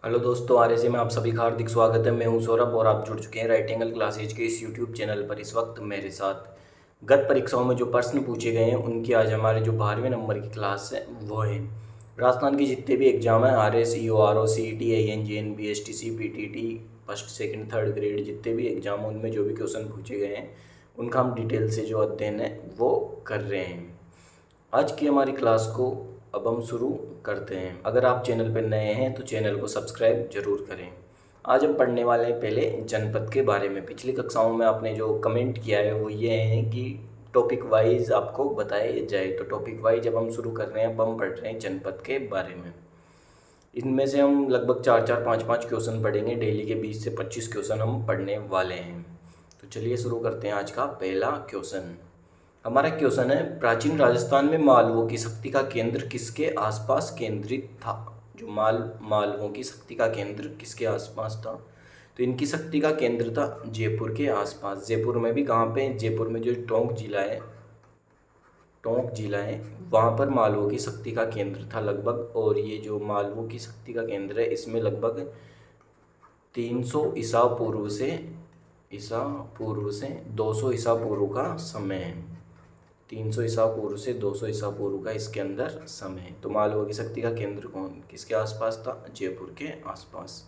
Hello दोस्तों, RSA में आप सभी का हार्दिक स्वागत है। मैं हूं सौरभ और आप जुड़ चुके हैं राइटिंगल क्लासेज के इस यूट्यूब चैनल पर। इस वक्त मेरे साथ गत परीक्षाओं में जो प्रश्न पूछे गए हैं उनकी आज हमारे जो 12वें नंबर की क्लास है वो है। राजस्थान के जितने भी एग्जाम हैं RS, EO, RO, CET, ANJN, BSTC, PTT, first second third grade जितने भी एग्जाम हैं उनमें जो भी क्वेश्चन पूछे गए हैं उनका हम डिटेल से जो अध्ययन है वो कर रहे हैं। आज की हमारी क्लास को अब हम शुरू करते हैं। अगर आप चैनल पर नए हैं तो चैनल को सब्सक्राइब जरूर करें। आज हम पढ़ने वाले हैं पहले जनपद के बारे में। पिछली कक्षाओं में आपने जो कमेंट किया है वो ये है कि टॉपिक वाइज आपको बताया जाए, तो टॉपिक वाइज अब हम शुरू कर रहे हैं। अब हम पढ़ रहे हैं जनपद के बारे में। इनमें से हम लगभग 4-4, 5-5 क्वेश्चन पढ़ेंगे। डेली के 20 से 25 क्वेश्चन हम पढ़ने वाले हैं। तो चलिए शुरू करते हैं। आज का पहला क्वेश्चन हमारा क्वेश्चन है, प्राचीन राजस्थान में मालवों की शक्ति का केंद्र किसके आसपास केंद्रित था? जो मालवों की शक्ति का केंद्र किसके आसपास था? तो इनकी शक्ति का केंद्र था जयपुर के आसपास। जयपुर में भी कहाँ पे? जयपुर में जो टोंक जिला है वहाँ पर मालवों की शक्ति का केंद्र था लगभग। और ये जो मालवों की शक्ति का केंद्र है इसमें लगभग 300 ईसा पूर्व से 200 ईसा पूर्व का समय है। 300 ईसा पूर्व से 200 ईसा पूर्व का इसके अंदर समय है। तो मालवा की शक्ति का केंद्र किसके आसपास था? जयपुर के आसपास।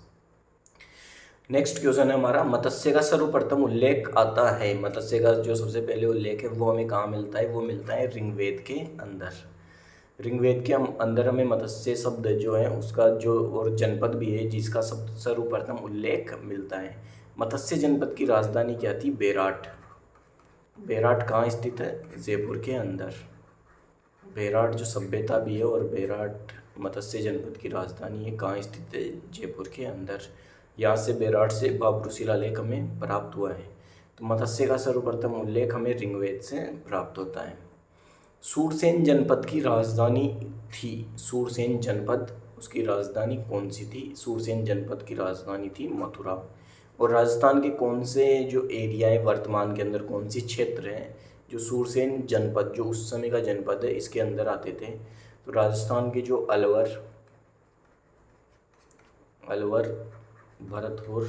नेक्स्ट क्वेश्चन है हमारा, मत्स्य का सर्वप्रथम उल्लेख आता है। मत्स्य का जो सबसे पहले उल्लेख है वो हमें कहाँ मिलता है? वो मिलता है ऋग्वेद के अंदर। ऋग्वेद के अंदर हमें मत्स्य शब्द जो है उसका जो और जनपद भी है जिसका सर्वप्रथम उल्लेख मिलता है। मत्स्य जनपद की राजधानी क्या थी? बेराट। बेराट कहाँ स्थित है? जयपुर के अंदर। बेराट जो सभ्यता भी है और बेराट मत्स्य जनपद की राजधानी है, कहाँ स्थित है? जयपुर के अंदर। यहाँ से बेराट से बाबरू शिलालेख हमें प्राप्त हुआ है। तो मत्स्य का सर्वप्रथम उल्लेख हमें ऋग्वेद से प्राप्त होता है। सूरसेन जनपद की राजधानी थी। सूरसेन जनपद उसकी राजधानी कौन सी थी? सूरसेन जनपद की राजधानी थी मथुरा। और राजस्थान के कौन से जो एरिया है वर्तमान के अंदर, कौन सी क्षेत्र हैं जो सूरसेन जनपद जो उस समय का जनपद है इसके अंदर आते थे? तो राजस्थान के जो अलवर, भरतपुर,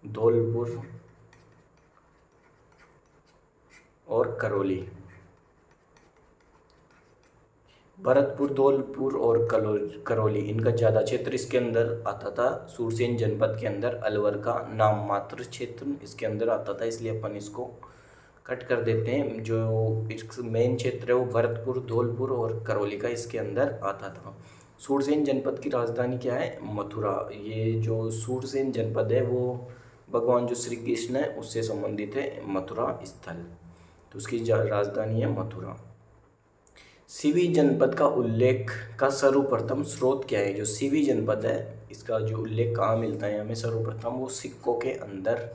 धौलपुर और करौली। भरतपुर, धौलपुर और करौली इनका ज़्यादा क्षेत्र इसके अंदर आता था। सूरसेन जनपद के अंदर अलवर का नाम मात्र क्षेत्र इसके अंदर आता था, इसलिए अपन इसको कट कर देते हैं। जो मेन क्षेत्र है वो भरतपुर, धौलपुर और करौली का इसके अंदर आता था। सूरसेन जनपद की राजधानी क्या है? मथुरा। ये जो सूरसेन जनपद है वो भगवान जो श्री कृष्ण है उससे संबंधित है, मथुरा स्थल। तो उसकी राजधानी है मथुरा। सीवी जनपद का उल्लेख का सर्वप्रथम स्रोत क्या है? जो सीवी जनपद है इसका जो उल्लेख कहाँ मिलता है हमें सर्वप्रथम? वो सिक्कों के अंदर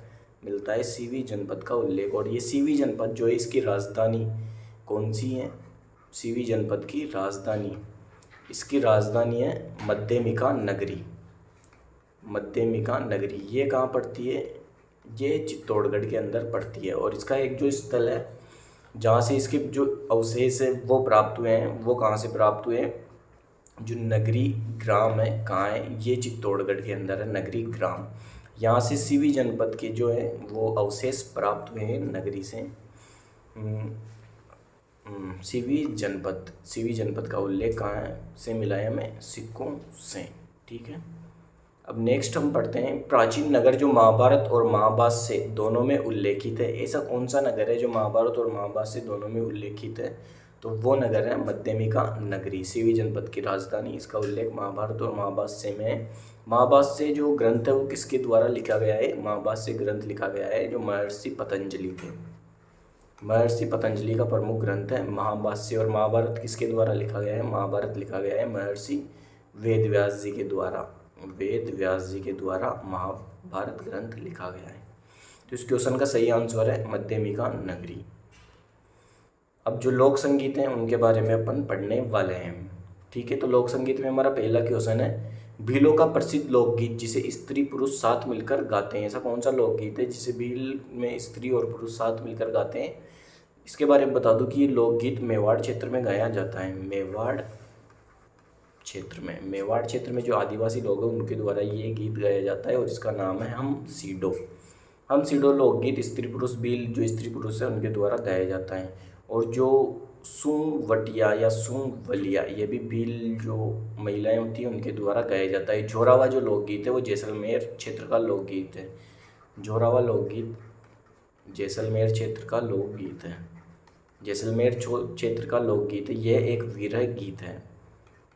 मिलता है सीवी जनपद का उल्लेख। और ये सीवी जनपद जो है इसकी राजधानी कौन सी है? सीवी जनपद की राजधानी, इसकी राजधानी है मध्यमिका नगरी। मध्यमिका नगरी ये कहाँ पड़ती है? ये चित्तौड़गढ़ के अंदर पड़ती है। और इसका एक जो स्थल है जहाँ से इसके जो अवशेष है वो प्राप्त हुए हैं, वो कहाँ से प्राप्त हुए हैं? जो नगरी ग्राम है कहाँ है? ये चित्तौड़गढ़ के अंदर है नगरी ग्राम। यहाँ से सीवी जनपद के जो है वो अवशेष प्राप्त हुए हैं नगरी से। सीवी जनपद का उल्लेख कहाँ से मिला है हमें? सिक्कों से। ठीक है, अब नेक्स्ट हम पढ़ते हैं, प्राचीन नगर जो महाभारत और महाभाष्य दोनों में उल्लेखित है। ऐसा कौन सा नगर है जो महाभारत और महाभाष्य दोनों में उल्लेखित है? तो वो नगर है मध्यमिका नगरी, सीवी जनपद की राजधानी। इसका उल्लेख महाभारत और महाभाष्य में है। महाभाष्य जो ग्रंथ है वो किसके द्वारा लिखा गया है? महाभाष्य ग्रंथ लिखा गया है जो महर्षि पतंजलि थे। महर्षि पतंजलि का प्रमुख ग्रंथ है महाभाष्य। और महाभारत किसके द्वारा लिखा गया है? महाभारत लिखा गया है महर्षि वेदव्यास जी के द्वारा। वेद व्यास जी के द्वारा महाभारत ग्रंथ लिखा गया है। तो इस क्वेश्चन का सही आंसर है मध्यमिका नगरी। अब जो लोक संगीत हैं उनके बारे में अपन पढ़ने वाले हैं। ठीक है, तो लोक संगीत में हमारा पहला क्वेश्चन है, भीलों का प्रसिद्ध लोकगीत जिसे स्त्री पुरुष साथ मिलकर गाते हैं। ऐसा कौन सा लोकगीत है जिसे भील में स्त्री और पुरुष साथ मिलकर गाते हैं? इसके बारे में बता दूं कि ये लोकगीत मेवाड़ क्षेत्र में गाया जाता है। मेवाड़ क्षेत्र में, मेवाड़ क्षेत्र में जो आदिवासी लोग हैं उनके द्वारा ये गीत गाया जाता है और इसका नाम है हम सीडो। हम सीडो लोकगीत स्त्री पुरुष बील जो स्त्री पुरुष है उनके द्वारा गाया जाता है। और जो सूंवटिया या सूंवलिया ये भी भील जो महिलाएं होती हैं उनके द्वारा गाया जाता है। जोरावा जो लोकगीत है वो जैसलमेर क्षेत्र का लोकगीत है। जोरावा लोकगीत जैसलमेर क्षेत्र का लोकगीत है। जैसलमेर क्षेत्र का लोकगीत है। यह एक विरह गीत है।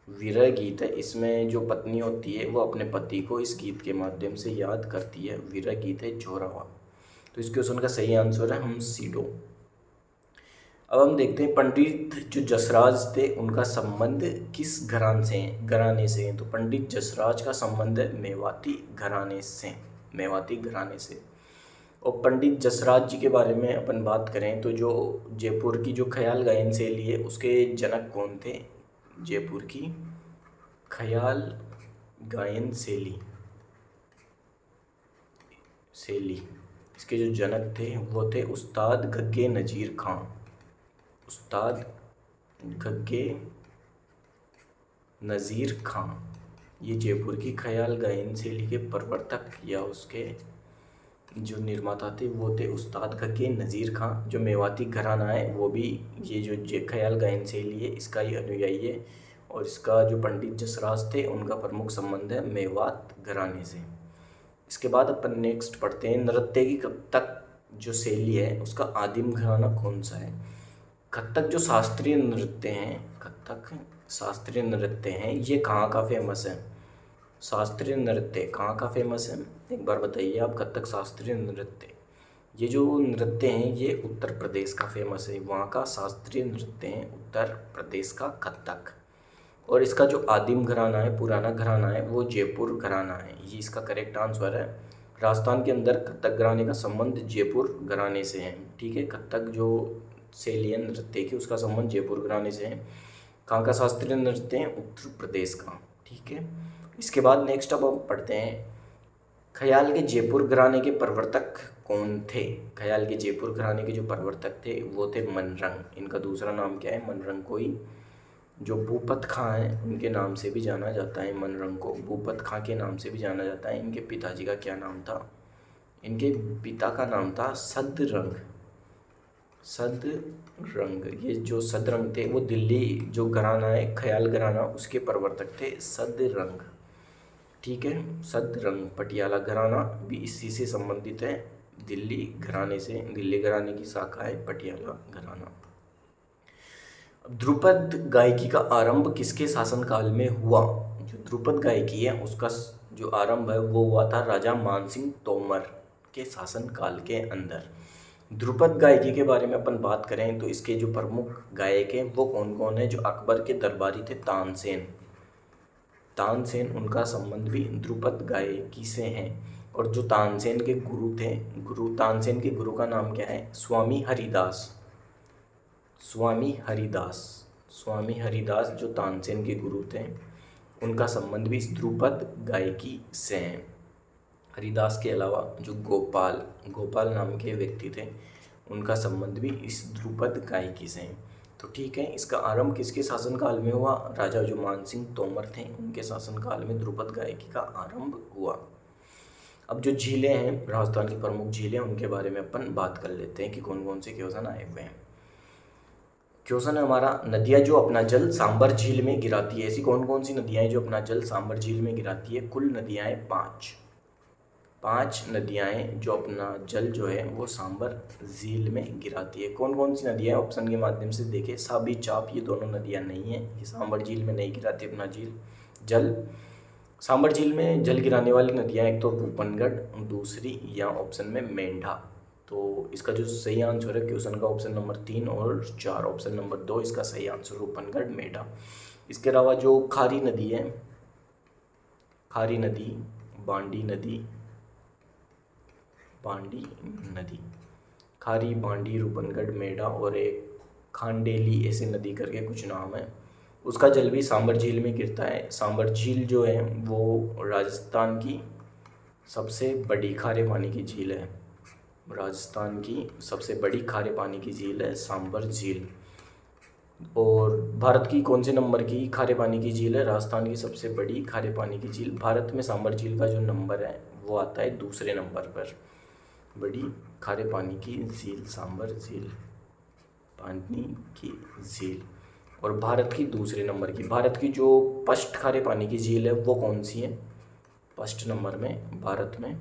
विरह गीत है। इसमें जो पत्नी होती है वो अपने पति को इस गीत के माध्यम से याद करती है। विरह गीत है जोरावा। तो इस क्वेश्चन का सही आंसर है हम सीडो। अब हम देखते हैं पंडित जो जसराज थे उनका संबंध किस घराने से है। तो पंडित जसराज का संबंध है मेवाती घराने से। मेवाती घराने से। और पंडित जसराज जी के बारे में अपन बात करें तो जो जयपुर की जो ख्याल गायन शैली है उसके जनक कौन थे। जयपुर की ख्याल गायन शैली इसके जो जनक थे वो थे उस्ताद गग्गे नज़ीर खां। उस्ताद गग्गे नज़ीर खां ये जयपुर की ख्याल गायन शैली के प्रवर्तक या उसके जो निर्माता थे वो थे उस्ताद गग्गे नज़ीर खां। जो मेवाती घराना है वो भी ये जो ख्याल गायन शैली है इसका ही अनुयायी है। और इसका जो पंडित जसराज थे उनका प्रमुख संबंध है मेवात घराने से। इसके बाद अपन नेक्स्ट पढ़ते हैं नृत्य की कथक जो शैली है उसका आदिम घराना कौन सा है। कथक जो शास्त्रीय नृत्य हैं, कथक शास्त्रीय नृत्य हैं, ये कहाँ का फेमस है। शास्त्रीय नृत्य कहाँ का फेमस है एक बार बताइए आप। कथक शास्त्रीय नृत्य ये जो नृत्य हैं ये उत्तर प्रदेश का फेमस है। वहाँ का शास्त्रीय नृत्य है उत्तर प्रदेश का कथक। और इसका जो आदिम घराना है पुराना घराना है वो जयपुर घराना है। ये इसका करेक्ट आंसर है। राजस्थान के अंदर कथक घराने का संबंध जयपुर घराने से है। ठीक है, कथक जो शैली है नृत्य की उसका संबंध जयपुर घराने से है। कहाँ का शास्त्रीय नृत्य है उत्तर प्रदेश का। ठीक है, इसके बाद नेक्स्ट अब हम पढ़ते हैं ख्याल के जयपुर घराने के प्रवर्तक कौन थे। ख्याल के जयपुर घराने के जो प्रवर्तक थे वो थे मनरंग। इनका दूसरा नाम क्या है मनरंग कोई। जो भूपत खां हैं उनके नाम से भी जाना जाता है मनरंग को। भूपत खां के नाम से भी जाना जाता है। इनके पिताजी का क्या नाम था। इनके पिता का नाम था सदरंग। सदरंग ये जो सदरंग थे वो दिल्ली जो घराना है ख्याल घराना उसके प्रवर्तक थे सदरंग। ठीक है, सदरंग पटियाला घराना भी इसी से संबंधित है। दिल्ली घराने से, दिल्ली घराने की शाखा है पटियाला घराना। ध्रुपद गायकी का आरंभ किसके शासनकाल में हुआ। जो ध्रुपद गायकी है उसका जो आरंभ है वो हुआ था राजा मानसिंह तोमर के शासनकाल के अंदर। ध्रुपद गायकी के बारे में अपन बात करें तो इसके जो प्रमुख गायक हैं वो कौन कौन है। जो अकबर के दरबारी थे तानसेन, तानसेन उनका संबंध भी ध्रुपद गायकी से है। और जो तानसेन के गुरु थे, तानसेन के गुरु का नाम क्या है स्वामी हरिदास। स्वामी हरिदास जो तानसेन के गुरु थे उनका संबंध भी इस ध्रुपद गायकी से है। हरिदास के अलावा जो गोपाल नाम के व्यक्ति थे उनका संबंध भी इस ध्रुपद गायकी से है। तो ठीक है, इसका आरंभ किसके शासनकाल में हुआ। राजा जो मानसिंह तोमर थे उनके शासनकाल में ध्रुपद गायकी का आरंभ हुआ। अब जो झीलें हैं राजस्थान की प्रमुख झीलें उनके बारे में अपन बात कर लेते हैं कि कौन कौन से क्वेश्चन आए हुए हैं। क्वेश्चन है हमारा नदियाँ जो अपना जल सांबर झील में गिराती है। ऐसी कौन कौन सी नदियाँ हैं जो अपना जल सांबर झील में गिराती है। कुल नदियाँ हैं 5 नदियाँ हैं जो अपना जल जो है वो सांबर झील में गिराती है। कौन कौन सी नदियाँ हैं ऑप्शन के माध्यम से देखें। साबी चाप ये दोनों नदियाँ नहीं हैं, ये सांबर झील में नहीं गिराती अपना जल। सांबर झील में जल गिराने वाली नदियाँ एक तो रूपनगढ़, दूसरी या ऑप्शन में मेंढा। तो इसका जो सही आंसर है क्वेश्चन का ऑप्शन नंबर 3 और 4। ऑप्शन नंबर 2 इसका सही आंसर रूपनगढ़ मेंढा। इसके अलावा जो खारी नदी है, खारी नदी, बांडी नदी, खारी, बांडी, रूपनगढ़, मेढा और एक खांडेली ऐसे नदी करके कुछ नाम है। उसका जल भी सांबर झील में गिरता है। सांबर झील जो है वो राजस्थान की सबसे बड़ी खारे पानी की झील है। राजस्थान की सबसे बड़ी खारे पानी की झील है सांबर झील। और भारत की कौन से नंबर की खारे पानी की झील है? राजस्थान की सबसे बड़ी खारे पानी की झील। भारत में सांबर झील का जो नंबर है वो आता है दूसरे नंबर पर। बड़ी खारे पानी की झील सांबर झील, पानी की झील। और भारत की दूसरे नंबर की, भारत की जो फर्स्ट खारे पानी की झील है वो कौन सी है? फर्स्ट नंबर में भारत में,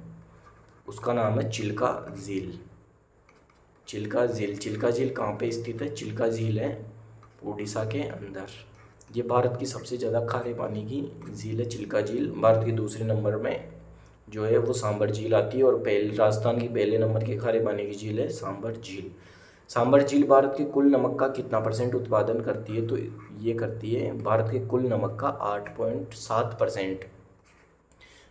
उसका नाम है चिल्का झील। चिल्का झील, चिल्का झील कहाँ पे स्थित है? चिल्का झील है उड़ीसा के अंदर। ये भारत की सबसे ज़्यादा खारे पानी की झील है चिल्का झील। भारत के दूसरे नंबर में जो है वो सांबर झील आती है, और पहले राजस्थान की पहले नंबर की खारे पानी की झील है सांबर झील। सांबर झील भारत के कुल नमक का कितना % उत्पादन करती है? तो ये करती है भारत के कुल नमक का 8.7%।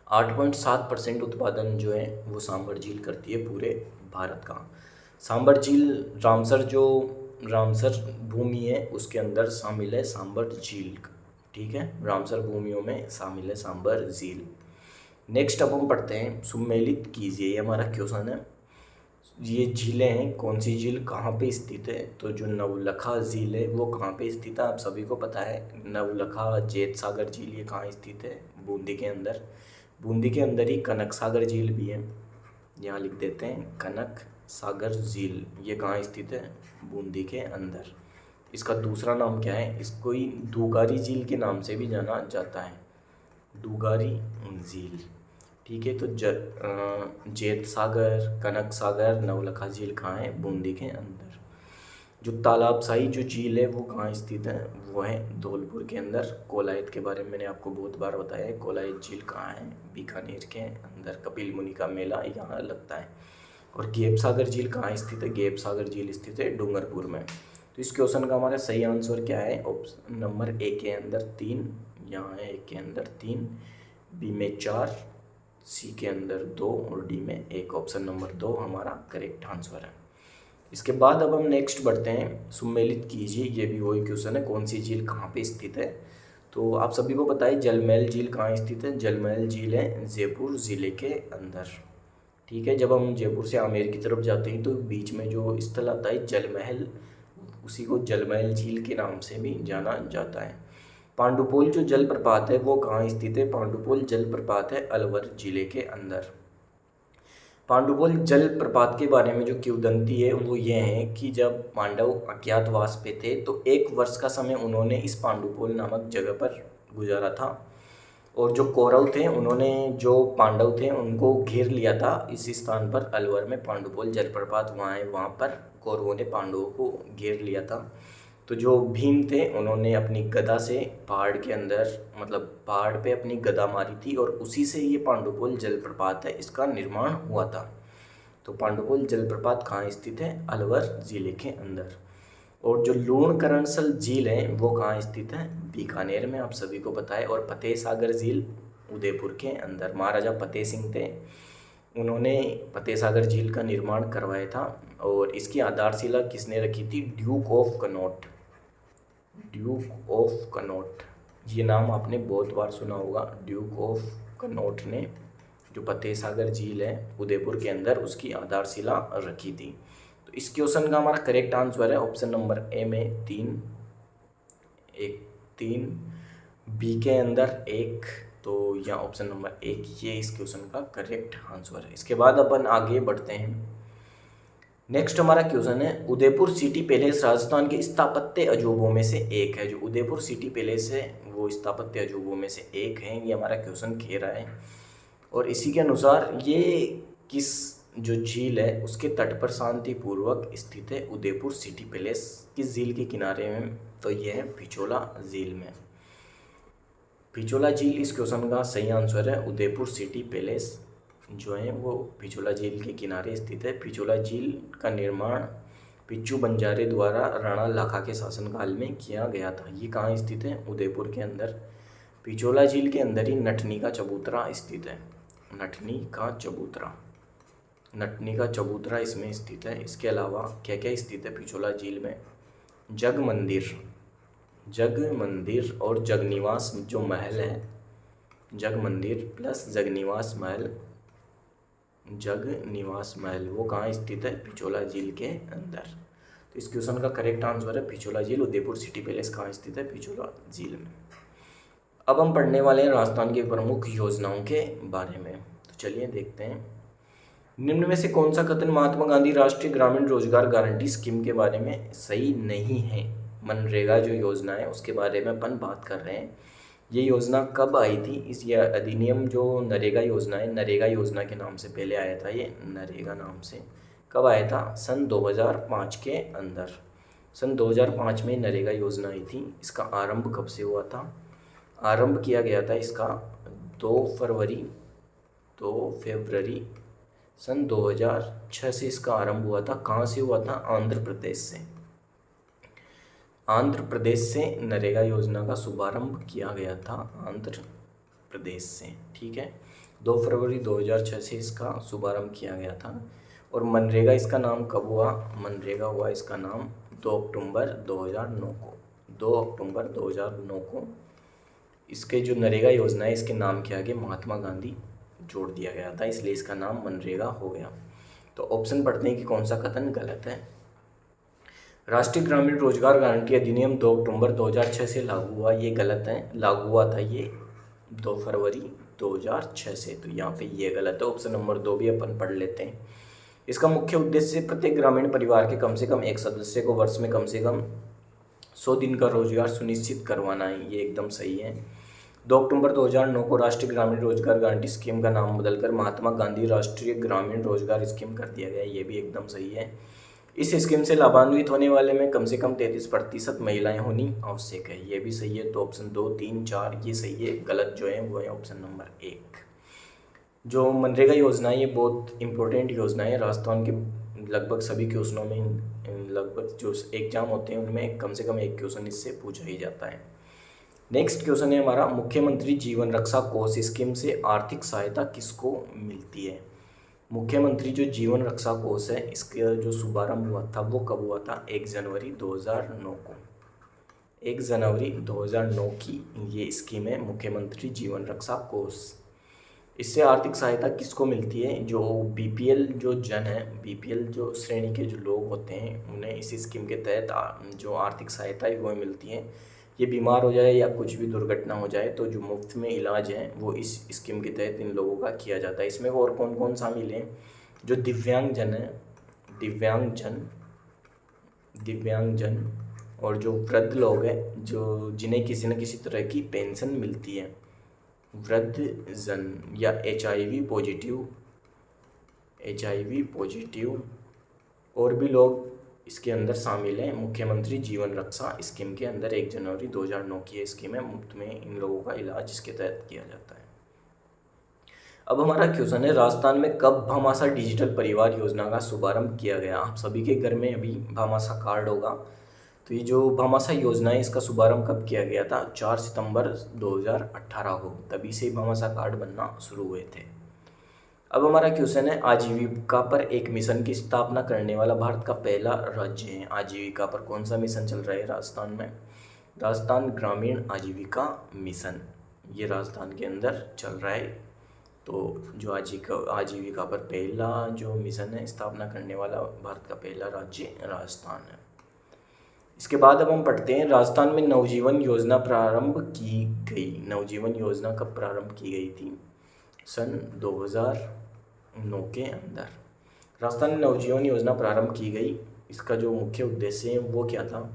8.7% उत्पादन जो है वो सांबर झील करती है पूरे भारत का। सांबर झील रामसर भूमि है उसके अंदर शामिल है सांबर झील। ठीक है, रामसर भूमियों में शामिल है सांबर झील। नेक्स्ट अब हम पढ़ते हैं सुमेलित कीजिए, ये हमारा क्वेश्चन है। ये झीलें हैं, कौन सी झील कहाँ पे स्थित है? तो जो नवलखा झील है वो कहाँ पे स्थित है? आप सभी को पता है नवलखा जेत सागर झील ये कहाँ स्थित है? बूंदी के अंदर। बूंदी के अंदर ही कनक सागर झील भी है, यहाँ लिख देते हैं कनक सागर झील, ये कहाँ स्थित है? बूंदी के अंदर। इसका दूसरा नाम क्या है? इसको ही दूगारी झील के नाम से भी जाना जाता है, दूगारी झील। ठीक है, तो जेत सागर, कनक सागर, नवलखा झील कहाँ है? बूंदी के अंदर। जो तालाबशाही जो झील है वो कहाँ स्थित है? वो है धौलपुर के अंदर। कोलायत के बारे में मैंने आपको बहुत बार बताया है, कोलायत झील कहाँ है? बीकानेर के अंदर। कपिल मुनि का मेला यहाँ लगता है। और गेप सागर झील कहाँ स्थित है? गेप सागर झील स्थित है डूंगरपुर में। तो इस क्वेश्चन का हमारा सही आंसर क्या है? ऑप्शन नंबर ए के अंदर 3, यहाँ है ए के अंदर 3, बी में 4, सी के अंदर 2 और डी में 1। ऑप्शन नंबर 2 हमारा करेक्ट आंसर है। इसके बाद अब हम नेक्स्ट बढ़ते हैं, सुमेलित कीजिए, ये भी वही क्वेश्चन है, कौन सी झील कहाँ पे स्थित है? तो आप सभी को पता है जलमहल झील कहाँ स्थित है? जलमहल झील है जयपुर ज़िले के अंदर। ठीक है, जब हम जयपुर से आमेर की तरफ जाते हैं तो बीच में जो स्थल आता है जलमहल, उसी को जलमहल झील के नाम से भी जाना जाता है। पांडुपोल जो जलप्रपात है वो कहाँ स्थित है? पांडुपोल जलप्रपात है अलवर जिले के अंदर। पांडुपोल जलप्रपात के बारे में जो किंवदंती है वो ये है कि जब पांडव अज्ञातवास पे थे तो 1 वर्ष का समय उन्होंने इस पांडुपोल नामक जगह पर गुजारा था, और जो कौरव थे उन्होंने जो पांडव थे उनको घेर लिया था इस स्थान पर। अलवर में पांडुपोल जलप्रपात वहाँ है, वहाँ पर कौरवों ने पांडवों को घेर लिया था। तो जो भीम थे उन्होंने अपनी गदा से पहाड़ के अंदर, मतलब पहाड़ पे अपनी गदा मारी थी, और उसी से ये पांडुपोल जलप्रपात है इसका निर्माण हुआ था। तो पांडुपोल जलप्रपात कहाँ स्थित है? अलवर जिले के अंदर। और जो लूणकरणसल झील है वो कहाँ स्थित है? बीकानेर में, आप सभी को पता है। और फतेह सागर झील उदयपुर के अंदर। महाराजा फतेह सिंह थे, उन्होंने फतेह सागर झील का निर्माण करवाया था, और इसकी आधारशिला किसने रखी थी? Duke of Connaught. Duke of Connaught, ये नाम आपने बहुत बार सुना होगा। ड्यूक ऑफ कनॉट ने जो फतेह सागर झील है उदयपुर के अंदर उसकी आधारशिला रखी थी। तो इस क्वेश्चन का हमारा करेक्ट आंसर है ऑप्शन नंबर ए में 3, बी के अंदर 1, तो यहाँ ऑप्शन नंबर 1 ये इस क्वेश्चन का करेक्ट आंसर है। इसके बाद अपन आगे बढ़ते हैं। नेक्स्ट हमारा क्वेश्चन है, उदयपुर सिटी पैलेस राजस्थान के स्थापत्य अजूबों में से एक है। जो उदयपुर सिटी पैलेस है वो स्थापत्य अजूबों में से एक है, ये हमारा क्वेश्चन घेरा है। और इसी के अनुसार ये किस जो झील है उसके तट पर शांतिपूर्वक स्थित है? उदयपुर सिटी पैलेस किस झील के किनारे में? तो यह है पिछोला झील में। पिछोला झील इस क्वेश्चन का सही आंसर है। उदयपुर सिटी पैलेस जो है वो पिछोला झील के किनारे स्थित है। पिछोला झील का निर्माण पिच्चू बंजारे द्वारा राणा लाखा के शासनकाल में किया गया था। ये कहाँ स्थित है? उदयपुर के अंदर। पिछोला झील के अंदर ही नटनी का चबूतरा स्थित है। नटनी का चबूतरा इसमें स्थित है। इसके अलावा क्या क्या स्थित है पिछोला झील में? जग मंदिर और जगनिवास जो महल है, जग मंदिर प्लस जगनिवास महल, वो कहाँ स्थित है? पिछोला झील के अंदर। तो इस क्वेश्चन का करेक्ट आंसर है पिछोला झील। उदयपुर सिटी पैलेस कहाँ स्थित है? पिछोला झील में। अब हम पढ़ने वाले हैं राजस्थान की प्रमुख योजनाओं के बारे में। तो चलिए देखते हैं। निम्न में से कौन सा कथन महात्मा गांधी राष्ट्रीय ग्रामीण रोजगार गारंटी स्कीम के बारे में सही नहीं है? मनरेगा जो योजना है उसके बारे में अपन बात कर रहे हैं। ये योजना कब आई थी? इस ये अधिनियम जो नरेगा योजना है, नरेगा योजना के नाम से पहले आया था, ये नरेगा नाम से कब आया था? सन 2005 के अंदर। सन 2005 में नरेगा योजना आई थी। इसका आरंभ कब से हुआ था? आरंभ किया गया था इसका 2 फरवरी सन 2006 से इसका आरंभ हुआ था। कहाँ से हुआ था? आंध्र प्रदेश से। आंध्र प्रदेश से नरेगा योजना का शुभारंभ किया गया था, आंध्र प्रदेश से। ठीक है, 2 फरवरी 2006 से इसका शुभारंभ किया गया था। और मनरेगा इसका नाम कब हुआ? मनरेगा हुआ इसका नाम 2 अक्टूबर 2009 को। 2 अक्टूबर 2009 को इसके जो नरेगा योजना है इसके नाम के आगे महात्मा गांधी जोड़ दिया गया था, इसलिए इसका नाम मनरेगा हो गया। तो ऑप्शन पढ़ते हैं कि कौन सा कथन गलत है। राष्ट्रीय ग्रामीण रोजगार गारंटी अधिनियम 2 अक्टूबर 2006 से लागू हुआ, ये गलत है। लागू हुआ था ये 2 फरवरी 2006 से, तो यहाँ पे ये गलत है। ऑप्शन नंबर 2 भी अपन पढ़ लेते हैं। इसका मुख्य उद्देश्य प्रत्येक ग्रामीण परिवार के कम से कम एक सदस्य को वर्ष में कम से कम 100 दिन का रोजगार सुनिश्चित करवाना है, ये एकदम सही है। 2 अक्टूबर 2009 को राष्ट्रीय ग्रामीण रोजगार गारंटी स्कीम का नाम बदलकर महात्मा गांधी राष्ट्रीय ग्रामीण रोजगार स्कीम कर दिया गया, ये भी एकदम सही है। इस स्कीम से लाभान्वित होने वाले में कम से कम 33% महिलाएं होनी आवश्यक है, ये भी सही है। तो ऑप्शन 2, 3, 4 ये सही है। गलत जो है वो है ऑप्शन नंबर 1। जो मनरेगा योजना है ये बहुत इंपॉर्टेंट योजना है। राजस्थान के लगभग सभी क्वेश्चनों में, लगभग जो एग्जाम होते हैं उनमें कम से कम एक क्वेश्चन इससे पूछा ही जाता है। नेक्स्ट क्वेश्चन है हमारा, मुख्यमंत्री जीवन रक्षा कोष स्कीम से आर्थिक सहायता किसको मिलती है? मुख्यमंत्री जो जीवन रक्षा कोष है इसका जो शुभारंभ हुआ था वो कब हुआ था? 1 जनवरी 2009 को। 1 जनवरी 2009 की ये स्कीम है मुख्यमंत्री जीवन रक्षा कोष। इससे आर्थिक सहायता किसको मिलती है? जो बीपीएल जो जन है, बीपीएल जो श्रेणी के जो लोग होते हैं उन्हें इस स्कीम के तहत जो आर्थिक सहायता है वो मिलती है। ये बीमार हो जाए या कुछ भी दुर्घटना हो जाए तो जो मुफ्त में इलाज है वो इस स्कीम के तहत इन लोगों का किया जाता है। इसमें और कौन कौन शामिल हैं? जो दिव्यांगजन है, दिव्यांगजन और जो वृद्ध लोग हैं जो जिन्हें किसी न किसी तरह की पेंशन मिलती है, वृद्धजन या HIV पॉजिटिव और भी लोग इसके अंदर शामिल हैं। मुख्यमंत्री जीवन रक्षा स्कीम के अंदर 1 जनवरी 2009 की स्कीम है, मुफ्त में इन लोगों का इलाज इसके तहत किया जाता है। अब हमारा क्वेश्चन है, राजस्थान में कब भामाशाह डिजिटल परिवार योजना का शुभारंभ किया गया? आप सभी के घर में अभी भामाशाह कार्ड होगा, तो ये जो भामाशाह योजना है इसका शुभारंभ कब किया गया था? 4 सितंबर 2018 को, तभी से भामाशाह कार्ड बनना शुरू हुए थे। अब हमारा क्वेश्चन है, आजीविका पर एक मिशन की स्थापना करने वाला भारत का पहला राज्य है। आजीविका पर कौन सा मिशन चल रहा है राजस्थान में? राजस्थान ग्रामीण आजीविका मिशन, ये राजस्थान के अंदर चल रहा है। तो जो आजीविका पर पहला जो मिशन है स्थापना करने वाला भारत का पहला राज्य राजस्थान है। इसके बाद अब हम पढ़ते हैं, राजस्थान में नवजीवन योजना प्रारंभ की गई। नवजीवन योजना कब प्रारंभ की गई थी? सन 2009 के अंदर राजस्थान में नवजीवन योजना प्रारंभ की गई। इसका जो मुख्य उद्देश्य है वो क्या था?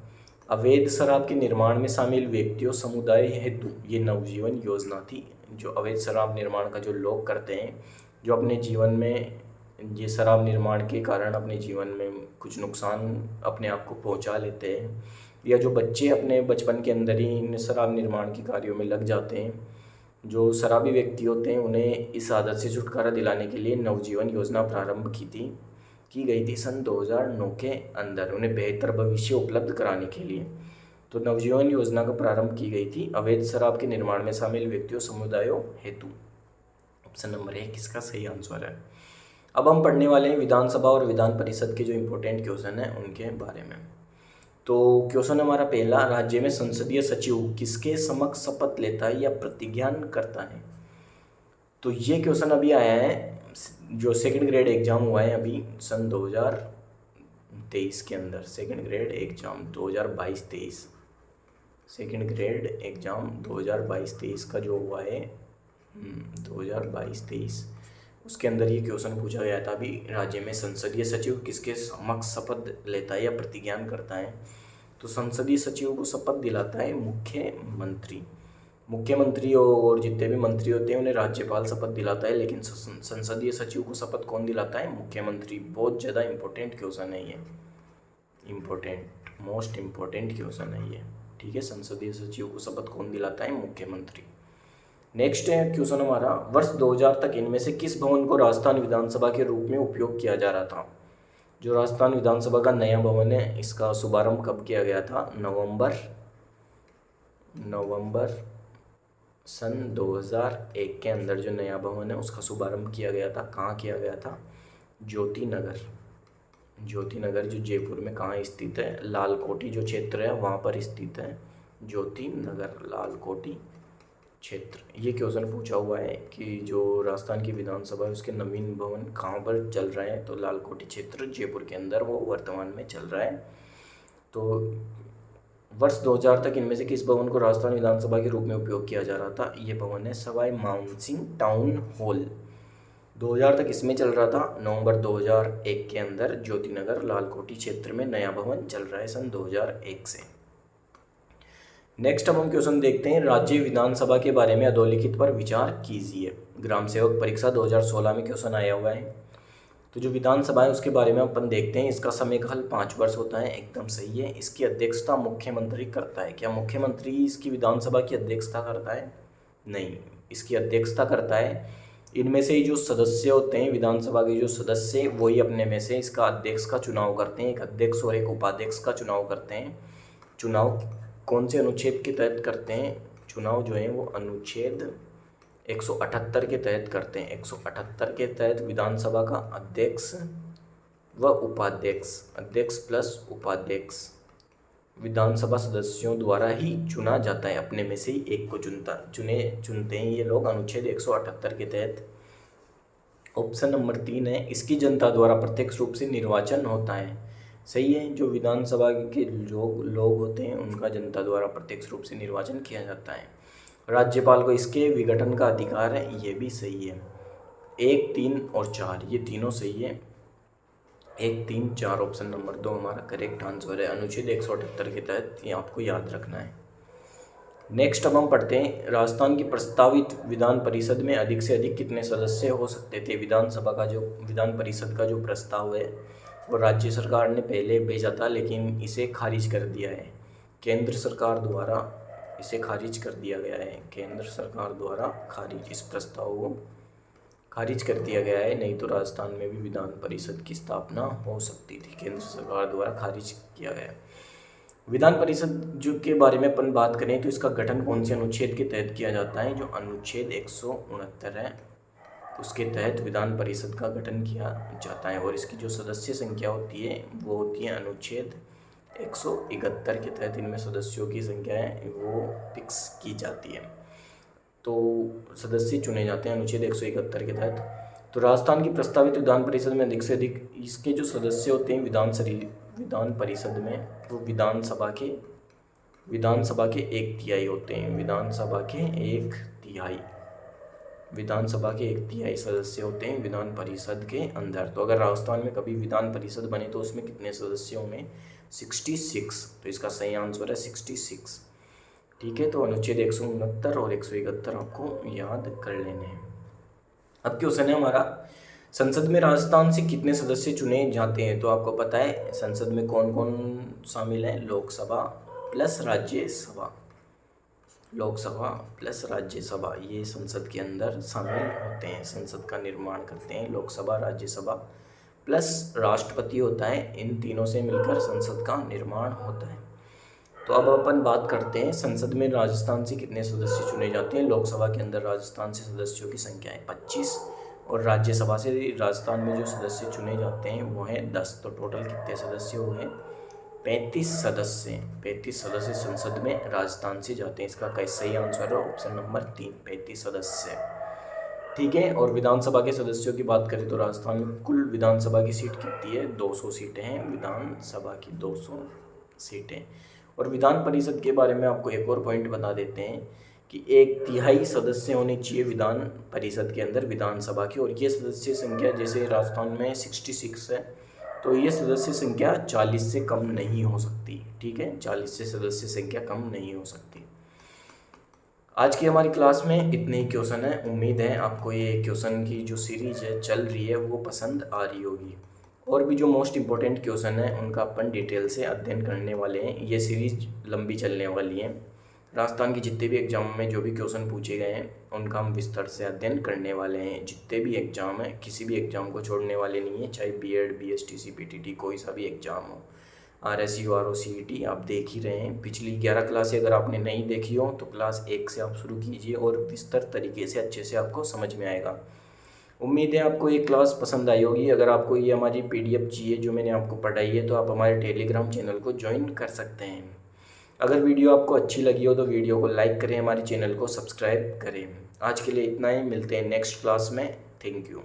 अवैध शराब के निर्माण में शामिल व्यक्तियों समुदाय हेतु ये नवजीवन योजना थी। जो अवैध शराब निर्माण का जो लोग करते हैं, जो अपने जीवन में ये शराब निर्माण के कारण अपने जीवन में कुछ नुकसान अपने आप को पहुंचा लेते हैं, या जो बच्चे अपने बचपन के अंदर ही इन शराब निर्माण के कार्यों में लग जाते हैं, जो शराबी व्यक्ति होते हैं, उन्हें इस आदत से छुटकारा दिलाने के लिए नवजीवन योजना प्रारंभ की गई थी सन 2009 के अंदर, उन्हें बेहतर भविष्य उपलब्ध कराने के लिए। तो नवजीवन योजना का प्रारंभ की गई थी अवैध शराब के निर्माण में शामिल व्यक्तियों समुदायों हेतु। ऑप्शन नंबर 1 इसका सही आंसर है। अब हम पढ़ने वाले हैं विधानसभा और विधान परिषद के जो इम्पोर्टेंट क्वेश्चन हैं उनके बारे में। तो क्वेश्चन हमारा पहला, राज्य में संसदीय सचिव किसके समक्ष शपथ लेता है या प्रतिज्ञान करता है? तो ये क्वेश्चन अभी आया है, जो सेकंड ग्रेड एग्जाम हुआ है अभी सन 2023 के अंदर second grade exam 2022-23 second grade exam 2022-23 का जो हुआ है 2022-23 उसके अंदर ये क्वेश्चन पूछा गया था। अभी राज्य में संसदीय सचिव किसके समक्ष शपथ लेता है या प्रतिज्ञान करता है? तो संसदीय सचिव को शपथ दिलाता है मुख्यमंत्री और जितने भी मंत्री होते हैं उन्हें राज्यपाल शपथ दिलाता है, लेकिन संसदीय सचिव को शपथ कौन दिलाता है? मुख्यमंत्री। बहुत ज़्यादा इंपॉर्टेंट क्वेश्चन है ये, मोस्ट इम्पोर्टेंट क्वेश्चन है ये, ठीक है। संसदीय सचिव को शपथ कौन दिलाता है? मुख्यमंत्री। नेक्स्ट है क्वेश्चन हमारा, वर्ष 2000 तक इनमें से किस भवन को राजस्थान विधानसभा के रूप में उपयोग किया जा रहा था? जो राजस्थान विधानसभा का नया भवन है इसका शुभारंभ कब किया गया था? नवंबर सन 2001 के अंदर जो नया भवन है उसका शुभारंभ किया गया था। कहाँ किया गया था? ज्योति नगर जो जयपुर में कहाँ स्थित है? लालकोटी जो क्षेत्र है वहाँ पर स्थित है ज्योति नगर, लालकोटी क्षेत्र। ये क्वेश्चन पूछा हुआ है कि जो राजस्थान की विधानसभा है उसके नवीन भवन कहाँ पर चल रहे हैं? तो लालकोटी क्षेत्र जयपुर के अंदर वो वर्तमान में चल रहा है। तो वर्ष 2000 तक इनमें से किस भवन को राजस्थान विधानसभा के रूप में उपयोग किया जा रहा था? ये भवन है सवाई मानसिंह टाउन हॉल। 2000 तक इसमें चल रहा था। नवंबर 2001 के अंदर ज्योतिनगर लालकोटी क्षेत्र में नया भवन चल रहा है सन 2001 से। नेक्स्ट अब हम क्वेश्चन देखते हैं, राज्य विधानसभा के बारे में अधोलिखित पर विचार कीजिए। ग्राम सेवक परीक्षा 2016 में क्वेश्चन आया हुआ है। तो जो विधानसभा है उसके बारे में अपन देखते हैं। इसका समयकाल 5 वर्ष होता है, एकदम सही है। इसकी अध्यक्षता मुख्यमंत्री करता है। क्या मुख्यमंत्री इसकी विधानसभा की अध्यक्षता करता है? नहीं, इसकी अध्यक्षता करता है इनमें से ही जो सदस्य होते हैं विधानसभा के जो सदस्य वही अपने में से इसका अध्यक्ष का चुनाव करते हैं। एक अध्यक्ष और एक उपाध्यक्ष का चुनाव करते हैं। चुनाव कौन से अनुच्छेद के तहत करते हैं? चुनाव जो है वो अनुच्छेद 178 के तहत करते हैं। 178 के तहत विधानसभा का अध्यक्ष व उपाध्यक्ष, अध्यक्ष प्लस उपाध्यक्ष विधानसभा सदस्यों द्वारा ही चुना जाता है। अपने में से ही एक को चुनते हैं ये लोग अनुच्छेद 178 के तहत। ऑप्शन नंबर 3 है, इसकी जनता द्वारा प्रत्यक्ष रूप से निर्वाचन होता है। सही है, जो विधानसभा के लोग होते हैं उनका जनता द्वारा प्रत्यक्ष रूप से निर्वाचन किया जाता है। राज्यपाल को इसके विघटन का अधिकार है, ये भी सही है। 1, 3 और 4 ये तीनों सही है। 1, 3, 4 ऑप्शन नंबर 2 हमारा करेक्ट आंसर है अनुच्छेद 178 के तहत। ये आपको याद रखना है। नेक्स्ट अब हम पढ़ते हैं, राजस्थान की प्रस्तावित विधान परिषद में अधिक से अधिक कितने सदस्य हो सकते थे? विधान परिषद का जो प्रस्ताव है वो राज्य सरकार ने पहले भेजा था, लेकिन इसे खारिज कर दिया है केंद्र सरकार द्वारा। इसे खारिज कर दिया गया है केंद्र सरकार द्वारा। इस प्रस्ताव को खारिज कर दिया गया है, नहीं तो राजस्थान में भी विधान परिषद की स्थापना हो सकती थी। केंद्र सरकार द्वारा खारिज किया गया। विधान परिषद जो के बारे में अपन बात करें तो इसका गठन कौन से अनुच्छेद के तहत किया जाता है? जो अनुच्छेद 169 है उसके तहत विधान परिषद का गठन किया जाता है। और इसकी जो सदस्य संख्या होती है वो होती है अनुच्छेद 171 के तहत। इनमें सदस्यों की संख्या है वो फिक्स की जाती है, तो सदस्य चुने जाते हैं अनुच्छेद 171 के तहत। तो राजस्थान की प्रस्तावित विधान परिषद में अधिक से अधिक इसके जो सदस्य होते हैं विधान परिषद में वो विधानसभा के 1/3 होते हैं। विधानसभा के 1/3 सदस्य होते हैं विधान परिषद के अंदर। तो अगर राजस्थान में कभी विधान परिषद बने तो उसमें कितने सदस्य होंगे? 66। तो इसका सही आंसर है 66। ठीक है, तो अनुच्छेद 169 और 171 आपको याद कर लेने हैं। अब क्वेश्चन है हमारा, संसद में राजस्थान से कितने सदस्य चुने जाते हैं? तो आपको पता है संसद में कौन कौन शामिल है? लोकसभा प्लस राज्यसभा, लोकसभा प्लस राज्यसभा ये संसद के अंदर शामिल होते हैं, संसद का निर्माण करते हैं। लोकसभा, राज्यसभा प्लस राष्ट्रपति होता है, इन तीनों से मिलकर संसद का निर्माण होता है। तो अब अपन बात करते हैं संसद में राजस्थान से कितने सदस्य चुने जाते हैं। लोकसभा के अंदर राजस्थान से सदस्यों की संख्या है 25 और राज्यसभा से राजस्थान में जो सदस्य चुने जाते हैं वो हैं 10। तो टोटल कितने सदस्य हुए? 35 सदस्य। 35 सदस्य संसद में राजस्थान से जाते हैं। इसका सही आंसर है ऑप्शन नंबर 3, 35 सदस्य। ठीक है। और विधानसभा के सदस्यों की बात करें तो राजस्थान में कुल विधानसभा की सीट कितनी है, 200 सीटें हैं विधानसभा की, 200 सीटें। और विधान परिषद के बारे में आपको एक और पॉइंट बता देते हैं कि 1/3 सदस्य होने चाहिए विधान परिषद के अंदर विधानसभा की। और ये सदस्य संख्या जैसे राजस्थान में 66 है, तो ये सदस्य संख्या 40 से कम नहीं हो सकती। ठीक है, 40 से सदस्य संख्या कम नहीं हो सकती। आज की हमारी क्लास में इतने ही क्वेश्चन हैं। उम्मीद है आपको ये क्वेश्चन की जो सीरीज है चल रही है वो पसंद आ रही होगी। और भी जो मोस्ट इम्पोर्टेंट क्वेश्चन है उनका अपन डिटेल से अध्ययन करने वाले हैं। ये सीरीज लंबी चलने वाली है। राजस्थान के जितने भी एग्जाम में जो भी क्वेश्चन पूछे गए हैं उनका हम विस्तार से अध्ययन करने वाले हैं। जितने भी एग्जाम हैं किसी भी एग्जाम को छोड़ने वाले नहीं है, चाहे बीएड, बीएसटीसी, पीटीटी कोई सा भी एग्जाम हो, RSU, RO, CET आप देख ही रहे हैं। पिछली 11 क्लासें अगर आपने नहीं देखी हो तो क्लास 1 से आप शुरू कीजिए और विस्तार तरीके से अच्छे से आपको समझ में आएगा। उम्मीद है आपको ये क्लास पसंद आई होगी। अगर आपको ये हमारी PDF चाहिए जो मैंने आपको पढ़ाई है तो आप हमारे टेलीग्राम चैनल को ज्वाइन कर सकते हैं। अगर वीडियो आपको अच्छी लगी हो तो वीडियो को लाइक करें, हमारे चैनल को सब्सक्राइब करें। आज के लिए इतना ही, मिलते हैं नेक्स्ट क्लास में। Thank you.